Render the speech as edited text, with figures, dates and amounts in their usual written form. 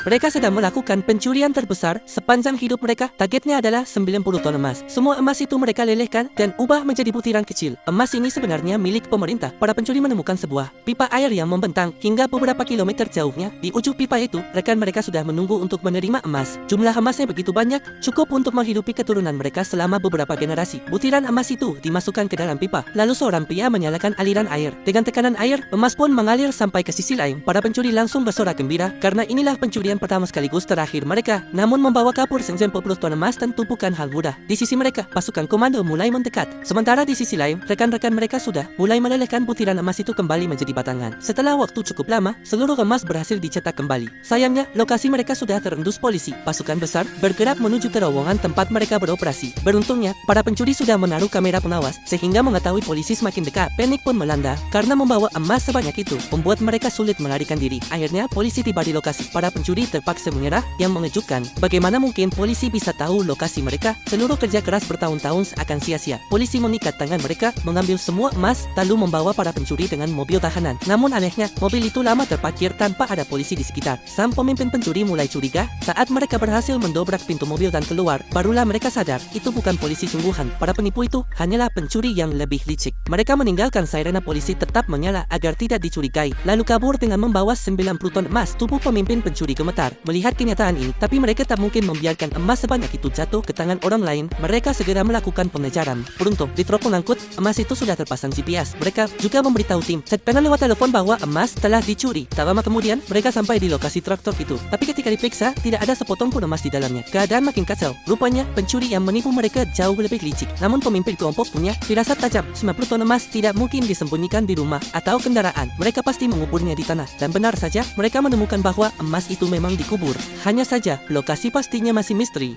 Mereka sedang melakukan pencurian terbesar sepanjang hidup mereka. Targetnya adalah 90 ton emas. Semua emas itu mereka lelehkan dan ubah menjadi butiran kecil. Emas ini sebenarnya milik pemerintah. Para pencuri menemukan sebuah pipa air yang membentang hingga beberapa kilometer jauhnya. Di ujung pipa itu, rekan mereka sudah menunggu untuk menerima emas. Jumlah emasnya begitu banyak, cukup untuk menghidupi keturunan mereka selama beberapa generasi. Butiran emas itu dimasukkan ke dalam pipa. Lalu seorang pria menyalakan aliran air. Dengan tekanan air, emas pun mengalir sampai ke sisi lain. Para pencuri langsung bersorak gembira karena inilah pencurian pertama sekaligus terakhir mereka. Namun membawa kabur 90 ton emas tentu bukan hal mudah. Di sisi mereka, pasukan komando mulai mendekat. Sementara di sisi lain, rekan-rekan mereka sudah mulai melelehkan butiran emas itu kembali menjadi batangan. Setelah waktu cukup lama, seluruh emas berhasil dicetak kembali. Sayangnya, lokasi mereka sudah terendus polisi. Pasukan besar bergerak menuju terowongan tempat mereka beroperasi. Beruntungnya, para pencuri sudah menaruh kamera pengawas sehingga mengetahui polisi semakin dekat. Panik pun melanda karena membawa emas sebanyak itu membuat mereka sulit melarikan diri. Akhirnya, polisi tiba di lokasi. Para pencuri terpaksa menyerah. Yang mengejutkan, bagaimana mungkin polisi bisa tahu lokasi mereka? Seluruh kerja keras bertahun-tahun akan sia-sia. Polisi mengikat tangan mereka, mengambil semua emas, lalu membawa para pencuri dengan mobil tahanan. Namun anehnya, mobil itu lama terparkir tanpa ada polisi di sekitar. Sang pemimpin pencuri mulai curiga. Saat mereka berhasil mendobrak pintu mobil dan keluar, barulah mereka sadar itu bukan polisi sungguhan. Para penipu itu hanyalah pencuri yang lebih licik. Mereka meninggalkan sirena polisi tetap menyala agar tidak dicurigai, lalu kabur dengan membawa 90 ton emas. Tubuh pemimpin pencuri gemetar melihat kenyataan ini, tapi mereka tak mungkin membiarkan emas sebanyak itu jatuh ke tangan orang lain. Mereka segera melakukan pengejaran. Beruntung, di truk pengangkut, emas itu sudah terpasang GPS. Mereka juga memberitahu tim set panel lewat telepon bahwa emas telah dicuri. Tak lama kemudian, mereka sampai di lokasi truk itu. Tapi ketika diperiksa, tidak ada sepotong pun emas di dalamnya. Keadaan makin kacau. Rupanya, pencuri yang menipu mereka jauh lebih licik. Namun pemimpin kelompok punya firasat tajam. 90 ton emas tidak mungkin disembunyikan di rumah atau kendaraan. Mereka pasti menguburnya di tanah. Dan benar saja, mereka menemukan bahwa emas itu memang dikubur. Hanya saja, lokasi pastinya masih misteri.